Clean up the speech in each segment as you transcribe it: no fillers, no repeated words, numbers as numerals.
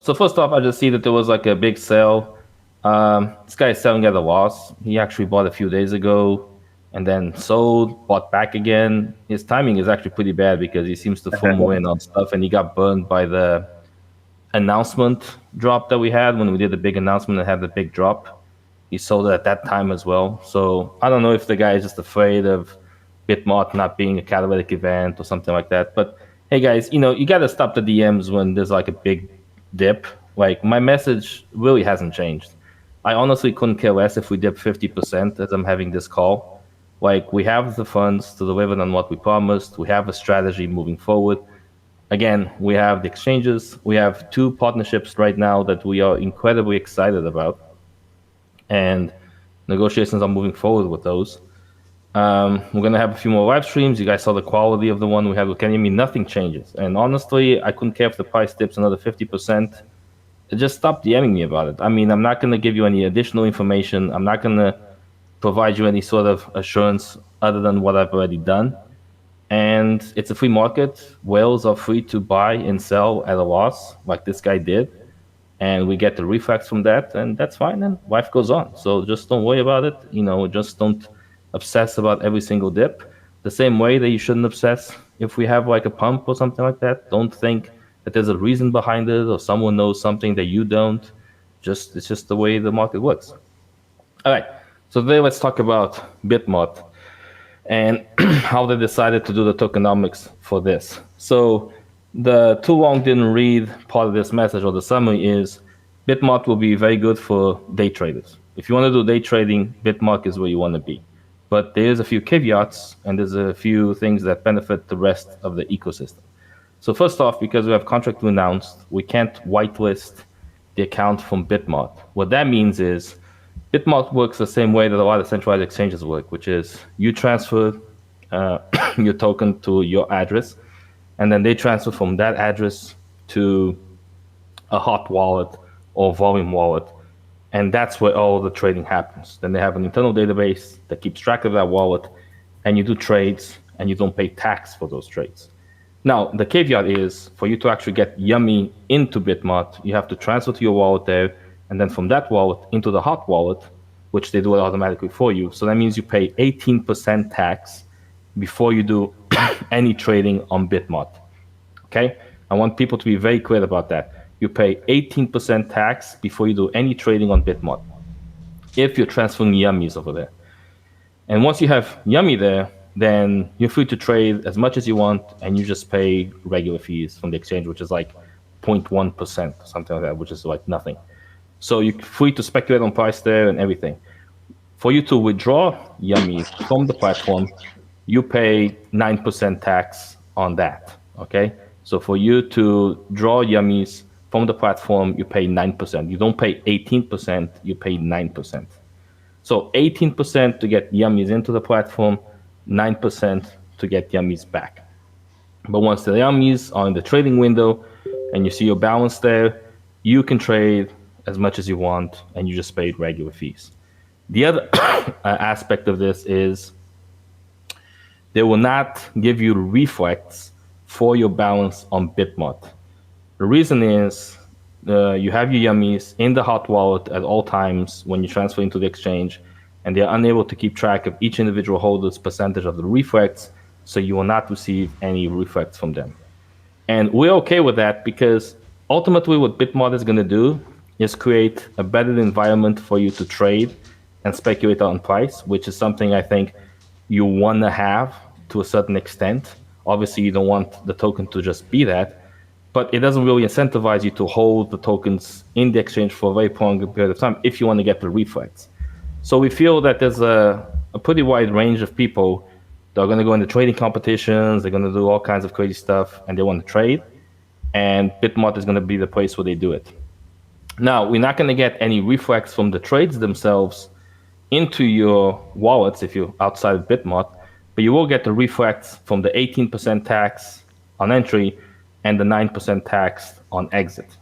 So first off, I just see that there was like a big sale. This guy is selling at a loss. He actually bought a few days ago and then sold, bought back again. His timing is actually pretty bad because he seems to FOMO in on stuff, and he got burned by the announcement drop that we had when we did the big announcement and had the big drop. He sold it at that time as well. So I don't know if the guy is just afraid of BitMart not being a catalytic event or something like that. But hey, guys, you got to stop the DMs when there's like a big dip. Like my message really hasn't changed. I honestly couldn't care less if we dip 50% as I'm having this call. Like we have the funds to deliver on what we promised. We have a strategy moving forward. Again, we have the exchanges. We have 2 partnerships right now that we are incredibly excited about, and negotiations are moving forward with those. We're going to have a few more live streams. You guys saw the quality of the one we had with Kenny. I mean, nothing changes. And honestly, I couldn't care if the price dips another 50%. Just stop DMing me about it. I mean, I'm not going to give you any additional information. I'm not going to provide you any sort of assurance other than what I've already done. And it's a free market. Whales are free to buy and sell at a loss, like this guy did. And we get the reflex from that, and that's fine, and life goes on. So just don't worry about it. Just don't obsess about every single dip. The same way that you shouldn't obsess if we have like a pump or something like that. Don't think that there's a reason behind it or someone knows something that you don't. It's just the way the market works. All right. So today let's talk about BitMart and how they decided to do the tokenomics for this. So the too long didn't read part of this message, or the summary is BitMart will be very good for day traders. If you want to do day trading, BitMart is where you want to be. But there's a few caveats and there's a few things that benefit the rest of the ecosystem. So first off, because we have contract to announce, we can't whitelist the account from BitMart. What that means is BitMart works the same way that a lot of centralized exchanges work, which is you transfer your token to your address, and then they transfer from that address to a hot wallet or volume wallet, and that's where all the trading happens. Then they have an internal database that keeps track of that wallet, and you do trades, and you don't pay tax for those trades. Now, the caveat is for you to actually get Yummy into BitMart, you have to transfer to your wallet there, and then from that wallet into the hot wallet, which they do it automatically for you. So that means you pay 18% tax before you do any trading on BitMart. Okay? I want people to be very clear about that. You pay 18% tax before you do any trading on BitMart if you're transferring Yummies over there. And once you have Yummy there, then you're free to trade as much as you want, and you just pay regular fees from the exchange, which is like 0.1%, something like that, which is like nothing. So you're free to speculate on price there and everything. For you to withdraw Yummy from the platform, you pay 9% tax on that, okay? So for you to draw Yummies from the platform, you pay 9%. You don't pay 18%, you pay 9%. So 18% to get Yummies into the platform, 9% to get Yummies back. But once the Yummies are in the trading window and you see your balance there, you can trade as much as you want, and you just pay regular fees. The other aspect of this is they will not give you reflex for your balance on BitMart. The reason is you have your Yummies in the hot wallet at all times when you transfer into the exchange, and they're unable to keep track of each individual holder's percentage of the reflex, so you will not receive any reflex from them. And we're okay with that because ultimately what BitMart is going to do is create a better environment for you to trade and speculate on price, which is something I think you want to have to a certain extent. Obviously, you don't want the token to just be that, but it doesn't really incentivize you to hold the tokens in the exchange for a very prolonged period of time if you want to get the reflex. So we feel that there's a pretty wide range of people that are going to go into trading competitions, they're going to do all kinds of crazy stuff, and they want to trade, and BitMart is going to be the place where they do it. Now, we're not going to get any reflex from the trades themselves into your wallets if you're outside of BitMart, but you will get the reflex from the 18% tax on entry and the 9% tax on exit.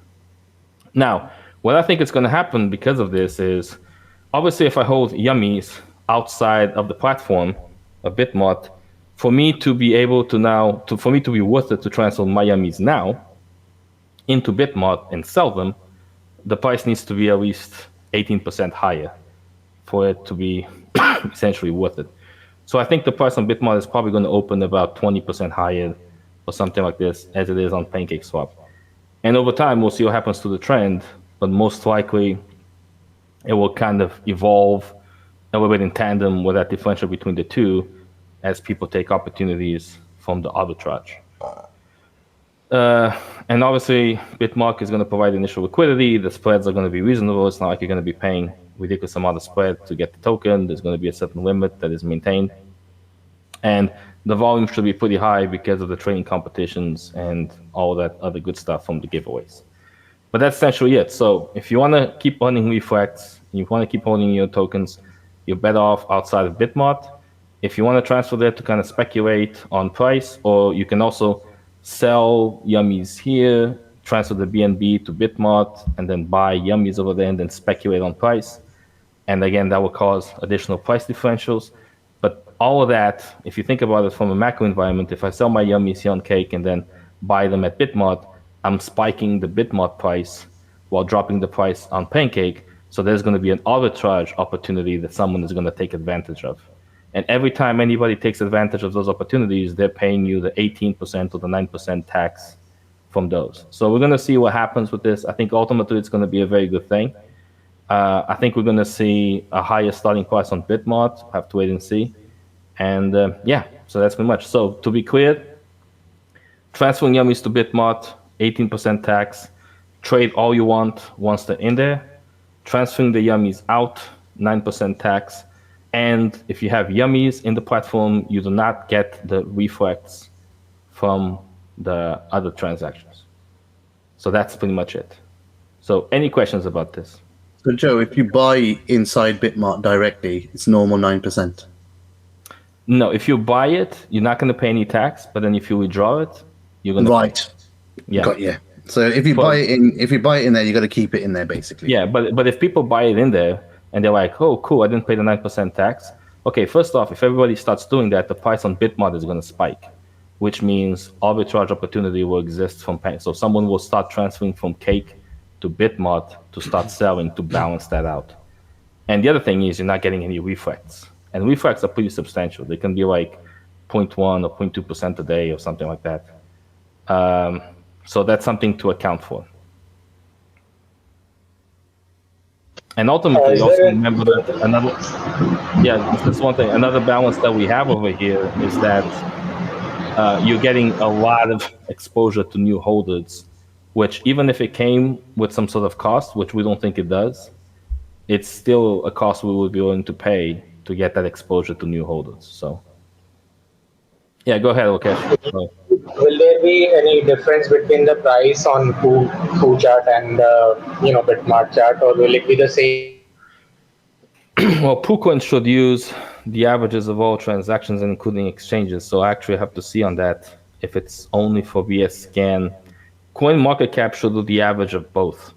Now, what I think is going to happen because of this is, obviously, if I hold Yummies outside of the platform of BitMart, for me to be able to now, for me to be worth it to transfer my Yummies now, into BitMart and sell them, the price needs to be at least 18% higher for it to be essentially worth it. So I think the price on BitMart is probably going to open about 20% higher or something like this as it is on PancakeSwap. And over time, we'll see what happens to the trend, but most likely it will kind of evolve a little bit in tandem with that differential between the two as people take opportunities from the arbitrage. And obviously, BitMart is going to provide initial liquidity. The spreads are going to be reasonable. It's not like you're going to be paying ridiculous amount of spread to get the token. There's going to be a certain limit that is maintained. And the volume should be pretty high because of the trading competitions and all that other good stuff from the giveaways. But that's essentially it. So if you want to keep owning Reflex, you want to keep owning your tokens, you're better off outside of BitMart. If you want to transfer there to kind of speculate on price, or you can also sell yummies here, transfer the BNB to BitMart, and then buy yummies over there and then speculate on price. And again, that will cause additional price differentials. But all of that, if you think about it from a macro environment, if I sell my yummies here on Cake and then buy them at BitMart, I'm spiking the BitMart price while dropping the price on Pancake. So there's going to be an arbitrage opportunity that someone is going to take advantage of. And every time anybody takes advantage of those opportunities, they're paying you the 18% or the 9% tax from those. So we're going to see what happens with this. I think ultimately it's going to be a very good thing. I think we're going to see a higher starting price on BitMart. We'll have to wait and see. And yeah, so that's pretty much. So to be clear, transferring yummies to BitMart, 18% tax. Trade all you want once they're in there. Transferring the yummies out, 9% tax. And if you have yummies in the platform, you do not get the reflex from the other transactions. So that's pretty much it. So any questions about this? So Joe, if you buy inside BitMart directly, it's normal 9%. No, if you buy it, you're not going to pay any tax. But then if you withdraw it, you're going to right. Pay. Yeah. Got you. So if you buy it in there, you got to keep it in there basically. Yeah, but if people buy it in there and they're like, oh, cool, I didn't pay the 9% tax. Okay, first off, if everybody starts doing that, the price on BitMart is going to spike, which means arbitrage opportunity will exist from Pancake. So someone will start transferring from Cake to BitMart to start selling to balance that out. And the other thing is you're not getting any reflex. And reflex are pretty substantial. They can be like 0.1 or 0.2% a day or something like that. So that's something to account for. And ultimately, also remember that that's one thing. Another balance that we have over here is that you're getting a lot of exposure to new holders, which even if it came with some sort of cost, which we don't think it does, it's still a cost we would be willing to pay to get that exposure to new holders. So, yeah, go ahead, Rakesh. Will there be any difference between the price on Foo chart and BitMart chart, or will it be the same? Well, PooCoin should use the averages of all transactions, including exchanges. So I actually have to see on that if it's only for BS Scan. CoinMarketCap should do the average of both,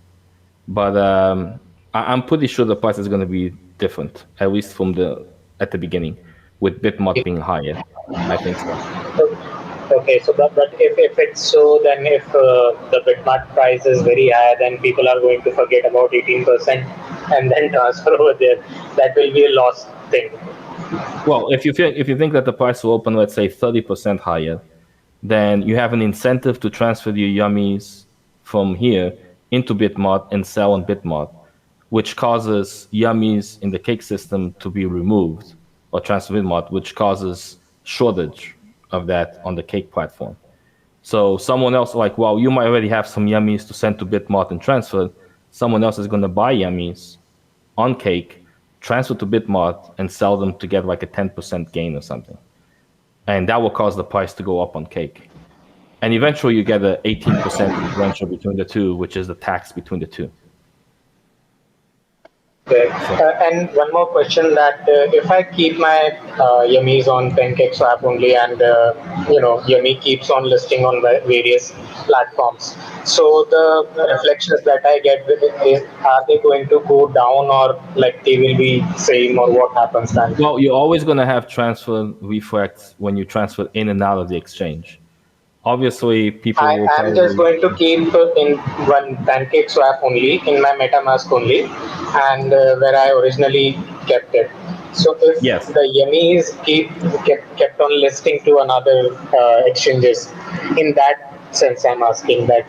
but I'm pretty sure the price is going to be different, at least at the beginning, with BitMart being higher. I think so. Okay, so but if it's so, then if the BitMart price is very high, then people are going to forget about 18% and then transfer over there. That will be a lost thing. Well, if you think that the price will open, let's say 30% higher, then you have an incentive to transfer your yummies from here into BitMart and sell on BitMart, which causes yummies in the Cake system to be removed or transferred to BitMart, which causes shortage of that on the Cake platform. So someone else, you might already have some yummies to send to BitMart and transfer. Someone else is going to buy yummies on Cake, transfer to BitMart, and sell them to get like a 10% gain or something. And that will cause the price to go up on Cake. And eventually you get an 18% differential between the two, which is the tax between the two. Okay. And one more question, that if I keep my yummies on PancakeSwap only, and Yummy keeps on listing on various platforms, so the reflections that I get with it, are they going to go down, or like they will be same, or what happens then? Well, you're always going to have transfer reflex when you transfer in and out of the exchange. obviously people I will am just probably. going to keep in one pancake swap only in my MetaMask only, and where I originally kept it. So if Yes. the yummies kept on listing to another exchanges, in that sense, I'm asking that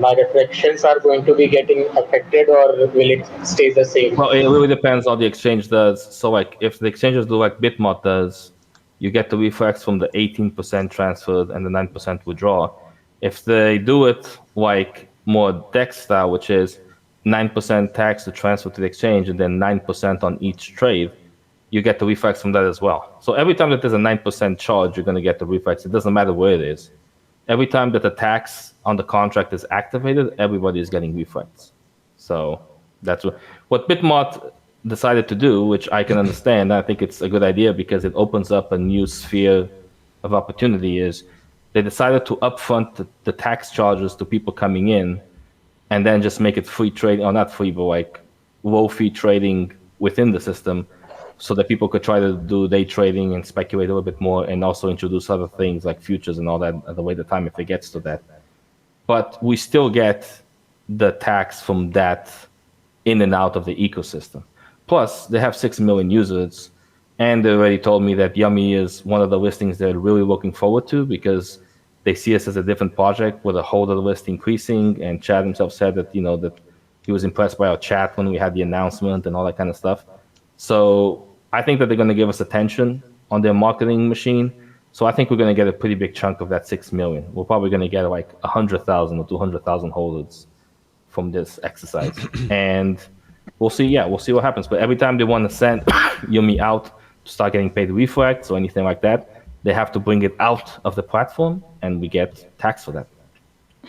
my reflections are going to be getting affected, or will it stay the same? Well, it really depends on the exchange does. So, like, if the exchanges do like BitMart does, you get the reflex from the 18% transferred and the 9% withdraw. If they do it like more DEX style, which is 9% tax to transfer to the exchange and then 9% on each trade, you get the reflex from that as well. So every time that there's a 9% charge, you're going to get the reflex. It doesn't matter where it is. Every time that the tax on the contract is activated, everybody is getting refunds. So that's what BitMart decided to do, which I can understand. I think it's a good idea because it opens up a new sphere of opportunity. Is they decided to upfront the tax charges to people coming in, and then just make it free trading, or not free, but like low fee trading within the system, so that people could try to do day trading and speculate a little bit more, and also introduce other things like futures and all that at the way the time if it gets to that. But we still get the tax from that in and out of the ecosystem. Plus, they have 6 million users, and they already told me that Yummy is one of the listings they're really looking forward to because they see us as a different project with a holder list increasing. And Chad himself said that that he was impressed by our chat when we had the announcement and all that kind of stuff. So I think that they're going to give us attention on their marketing machine. So I think we're going to get a pretty big chunk of that 6 million. We're probably going to get like 100,000 or 200,000 holders from this exercise, and we'll see. Yeah, we'll see what happens. But every time they want to send Yumi out to start getting paid reflex or anything like that, they have to bring it out of the platform, and we get taxed for that.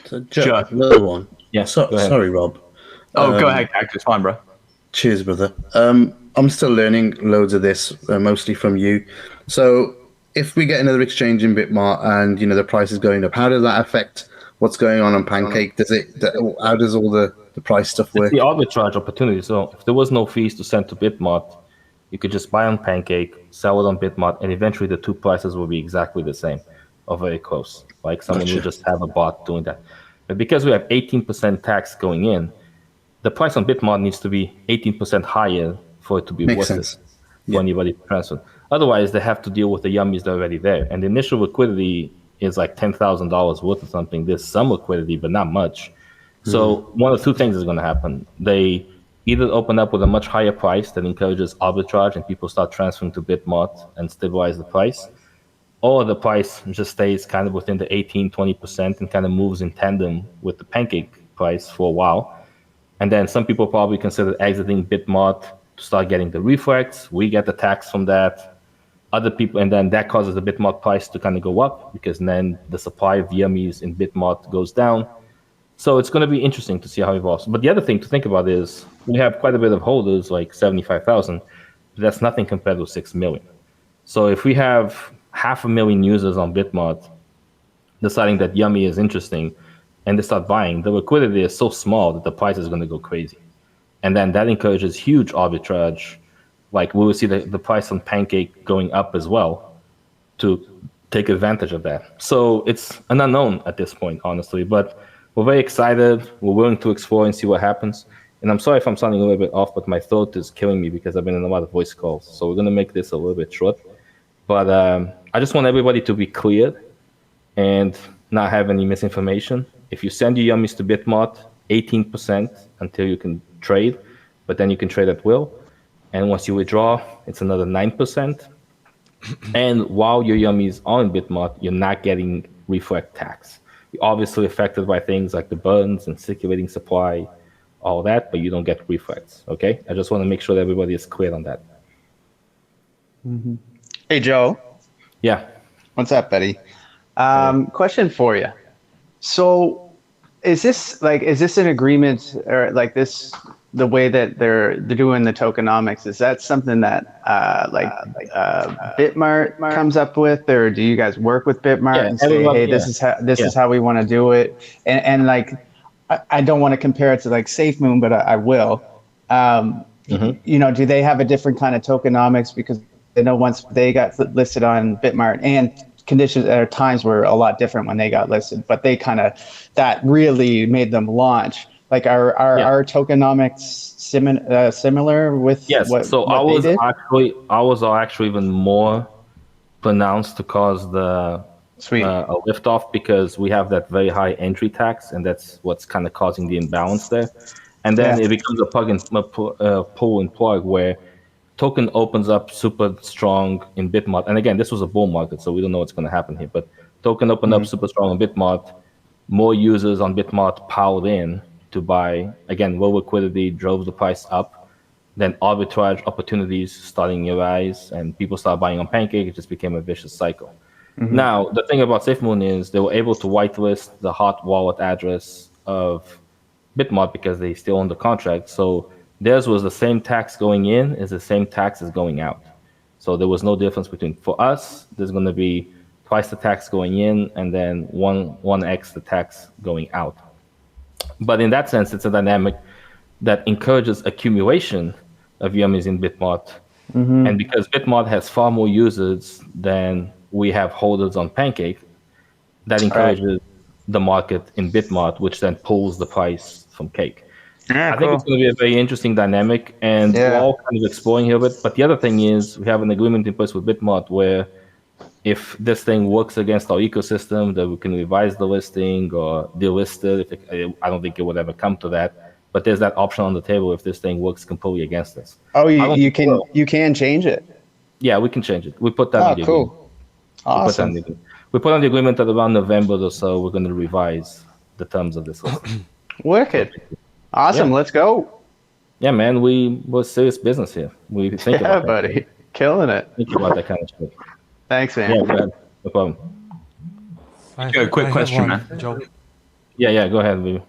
So, Joe, another one. Yeah, go ahead. Sorry, Rob. Go ahead, Cactus. It's fine, bro. Cheers, brother. I'm still learning loads of this, mostly from you. So, if we get another exchange in BitMart and the price is going up, how does that affect what's going on Pancake? How does all the price stuff work? It's the arbitrage opportunity. So if there was no fees to send to BitMart, you could just buy on Pancake, sell it on BitMart, and eventually the two prices will be exactly the same or very close. Like someone will just have a bot doing that. But because we have 18% tax going in, the price on BitMart needs to be 18% higher for it to be worth it for anybody to transfer. Otherwise, they have to deal with the yummies that are already there. And the initial liquidity is like $10,000 worth of something. There's some liquidity, but not much. So one of two things is going to happen. They either open up with a much higher price that encourages arbitrage and people start transferring to BitMart and stabilize the price, or the price just stays kind of within the 18-20% and kind of moves in tandem with the Pancake price for a while. And then some people probably consider exiting BitMart to start getting the reflex. We get the tax from that. Other people, and then that causes the BitMart price to kind of go up because then the supply of yummies in BitMart goes down. So it's going to be interesting to see how it evolves. But the other thing to think about is we have quite a bit of holders, like 75,000. That's nothing compared to 6 million. So if we have 500,000 users on BitMart deciding that Yummy is interesting and they start buying, the liquidity is so small that the price is going to go crazy. And then that encourages huge arbitrage. Like we will see the price on Pancake going up as well to take advantage of that. So it's an unknown at this point, honestly. But we're very excited. We're willing to explore and see what happens. And I'm sorry if I'm sounding a little bit off, but my throat is killing me because I've been in a lot of voice calls. So we're going to make this a little bit short. But I just want everybody to be clear and not have any misinformation. If you send your yummies to BitMart, 18% until you can trade, but then you can trade at will. And once you withdraw, it's another 9%. And while your yummies are in BitMart, you're not getting reflect tax. You're obviously affected by things like the burns and circulating supply, all that, but you don't get reflects. Okay, I just want to make sure that everybody is clear on that. Mm-hmm. Hey Joe. Yeah. What's up, buddy? Question for you. So, is this an agreement or like this? The way that they're doing the tokenomics, is that something that BitMart comes up with, or do you guys work with BitMart and say, hey, this is how we want to do it? And like, I don't want to compare it to like SafeMoon, but I will. Do they have a different kind of tokenomics because they know once they got listed on BitMart and conditions or times were a lot different when they got listed, but they kind of that really made them launch. Like our tokenomics similar with Yes. So what they did? ours are actually even more pronounced to cause the Sweet. a lift off because we have that very high entry tax, and that's what's kind of causing the imbalance there. And then Yeah. it becomes a pull and plug where token opens up super strong in BitMart. And again, this was a bull market, so we don't know what's going to happen here. But token opened up super strong in BitMart. More users on BitMart piled in to buy. Again, low liquidity drove the price up. Then arbitrage opportunities starting to rise, and people start buying on Pancake. It just became a vicious cycle. Now, the thing about SafeMoon is they were able to whitelist the hot wallet address of BitMart because they still own the contract. So theirs was the same tax going in as the same tax as going out. So there was no difference between, for us, there's going to be twice the tax going in and then 1x the tax going out. But in that sense, it's a dynamic that encourages accumulation of yummies in BitMart. And because BitMart has far more users than we have holders on Pancake, that encourages the market in BitMart, which then pulls the price from Cake. I think it's going to be a very interesting dynamic, and we're all kind of exploring here. But the other thing is we have an agreement in place with BitMart where if this thing works against our ecosystem, that we can revise the listing or delist it. I don't think it would ever come to that, but there's that option on the table if this thing works completely against us. Oh, you can change it. Yeah, we can change it. We put that. Oh, cool. Awesome. We put on the agreement that around November or so, we're going to revise the terms of this listing. Wicked. Awesome. Yeah. Let's go. Yeah, man, we're serious business here. We think about that. Buddy. Killing it. Think about that kind of shit. Thanks, man. Yeah, man. No problem. Quick question, man. Joe. Yeah, go ahead, baby.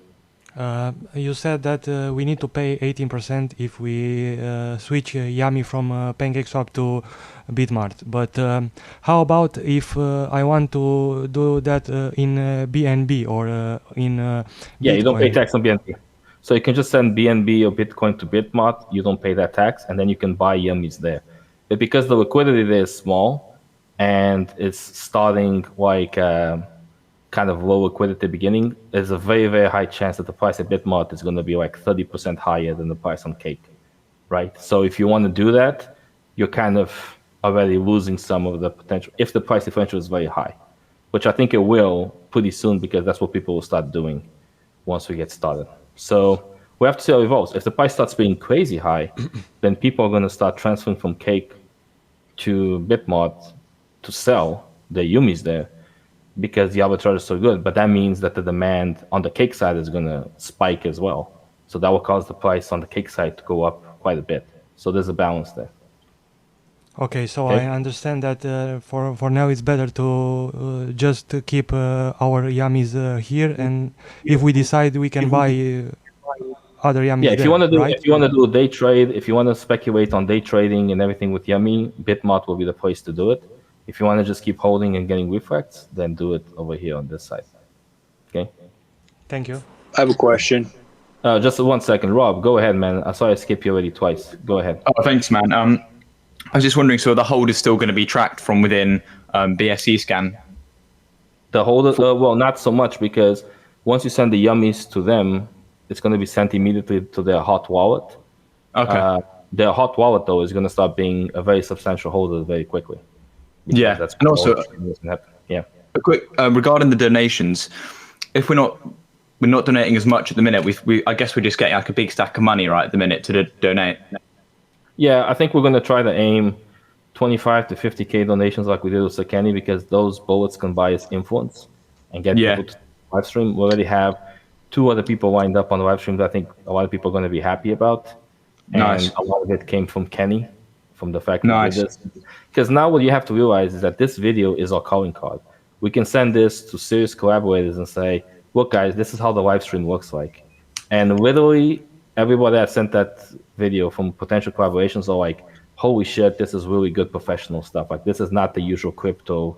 You said that we need to pay 18% if we switch Yummy from PancakeSwap to BitMart. But how about if I want to do that in BNB or in Yeah, Bitcoin? you don't pay tax on BNB. So you can just send BNB or Bitcoin to BitMart. You don't pay that tax, and then you can buy yummies there. But because the liquidity there is small, and it's starting like kind of low liquidity beginning, there's a very, very high chance that the price at BitMart is going to be like 30% higher than the price on Cake, right? So if you want to do that, you're kind of already losing some of the potential if the price differential is very high, which I think it will pretty soon because that's what people will start doing once we get started. So we have to see how it evolves. If the price starts being crazy high, then people are going to start transferring from Cake to BitMart to sell their Yumis there because the arbitrage is so good. But that means that the demand on the Cake side is going to spike as well. So that will cause the price on the Cake side to go up quite a bit. So there's a balance there. Okay, so Okay. I understand that for now it's better to just keep our yummies here, and if we decide we can buy other yummies. Yeah, if you want to do right? if you want to do a day trade, if you want to speculate on day trading and everything with Yummy, BitMart will be the place to do it. If you want to just keep holding and getting refracts, then do it over here on this side. Okay. Thank you. I have a question. Just 1 second, Rob. Go ahead, man. I saw I skipped you already twice. Go ahead. Oh, thanks, man. I was just wondering, so the hold is still going to be tracked from within BSC scan? The holder, well, not so much because once you send the Yummies to them, it's going to be sent immediately to their hot wallet. Okay. Their hot wallet, though, is going to start being a very substantial holder very quickly. Because Yeah, that's and also yeah. a quick regarding the donations. If we're not donating as much at the minute, I guess we're just getting like a big stack of money right at the minute to donate. Yeah, I think we're going to try to aim 25 to 50K donations like we did with Sakani because those bullets can buy us influence and get people to live stream. We already have 2 other people lined up on the live stream that I think a lot of people are going to be happy about. And Nice. a lot of it came from Kenny, from the fact that Nice. we did this. Because now what you have to realize is that this video is our calling card. We can send this to serious collaborators and say, look, guys, this is how the live stream looks like. And literally everybody that sent that video from potential collaborations are like, holy shit, this is really good professional stuff. Like, this is not the usual crypto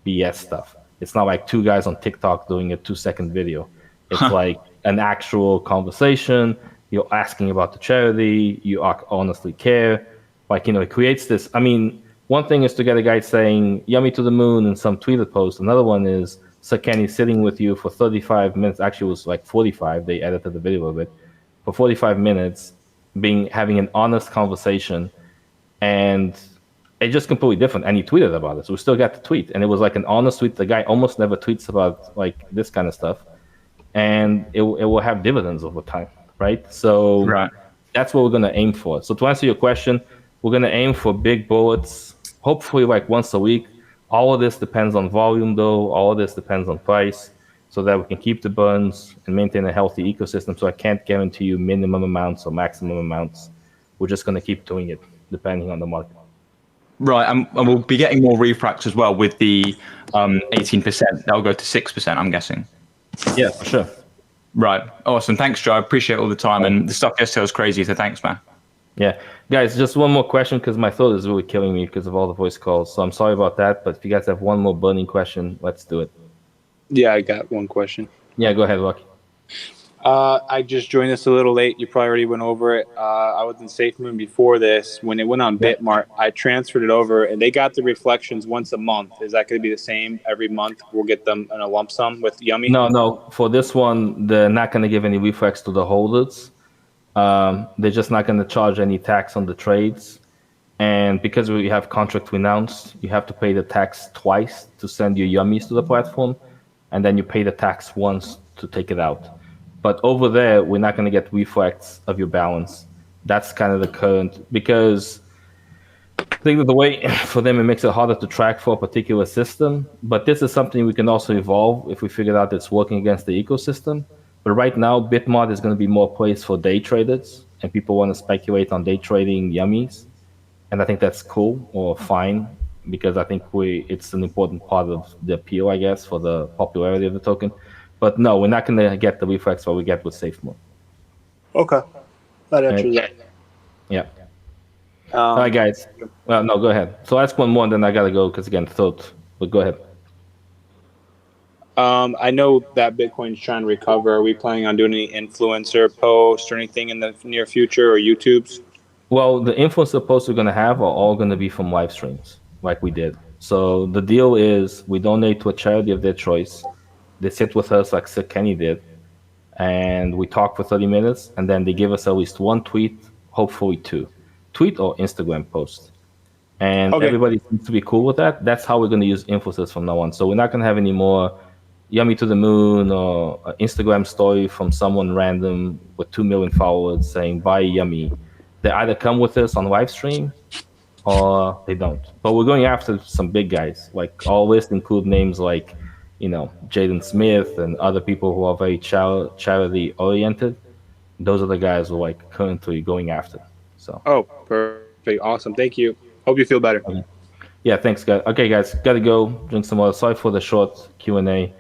BS stuff. It's not like 2 guys on TikTok doing a 2-second video. It's like an actual conversation. You're asking about the charity. You honestly care. Like, it creates this. I mean, one thing is to get a guy saying "yummy to the moon" in some tweeted post. Another one is Sir Kenny sitting with you for 35 minutes. Actually, it was like 45. They edited the video of it for 45 minutes, having an honest conversation, and it's just completely different. And he tweeted about it, so we still got the tweet, and it was like an honest tweet. The guy almost never tweets about like this kind of stuff, and it will have dividends over time, right? So Right. that's what we're going to aim for. So to answer your question, we're going to aim for big bullets, hopefully like once a week. All of this depends on volume, though. All of this depends on price, so that we can keep the burns and maintain a healthy ecosystem. So I can't guarantee you minimum amounts or maximum amounts. We're just going to keep doing it depending on the market. Right, and we'll be getting more refracts as well with the 18%. That'll go to 6%, I'm guessing. Yeah, for sure. Right, awesome. Thanks, Joe. I appreciate all the time. And the stuff yesterday was crazy, so thanks, man. Yeah, guys, just one more question because my throat is really killing me because of all the voice calls. So I'm sorry about that. But if you guys have one more burning question, let's do it. Yeah, I got one question. Yeah, go ahead, Rocky. I just joined this a little late. You probably already went over it. I was in SafeMoon before this. When it went on BitMart, I transferred it over, and they got the reflections once a month. Is that going to be the same every month? We'll get them in a lump sum with Yummy? No. For this one, they're not going to give any reflex to the holders. They're just not going to charge any tax on the trades. And because we have contract renounced, you have to pay the tax twice to send your Yummies to the platform, and then you pay the tax once to take it out. But over there, we're not going to get reflects of your balance. That's kind of the current, because I think that the way for them, it makes it harder to track for a particular system. But this is something we can also evolve if we figure out it's working against the ecosystem. But right now, BitMart is going to be more place for day traders, and people want to speculate on day trading Yummies. And I think that's cool or fine, because I think it's an important part of the appeal, I guess, for the popularity of the token. But no, we're not going to get the reflex what we get with SafeMoon. Okay. That answers that. Yeah. All right, guys. Well, no, go ahead. So ask one more, and then I got to go because, again, thought. But go ahead. I know that Bitcoin's trying to recover. Are we planning on doing any influencer posts or anything in the near future, or YouTubes? Well, the influencer posts we're going to have are all going to be from live streams, like we did. So the deal is we donate to a charity of their choice. They sit with us like Sir Kenny did, and we talk for 30 minutes, and then they give us at least one tweet, hopefully two. Tweet or Instagram post. And everybody seems to be cool with that. That's how we're going to use influencers from now on. So we're not going to have any more Yummy to the Moon or an Instagram story from someone random with 2 million followers saying, buy Yummy. They either come with us on live stream or they don't. But we're going after some big guys. Like, our list include names like, Jaden Smith and other people who are very charity oriented. Those are the guys we're like currently going after. So. Oh, perfect. Awesome. Thank you. Hope you feel better. Okay. Yeah, thanks, guys. Okay, guys, gotta go drink some water. Sorry for the short Q&A.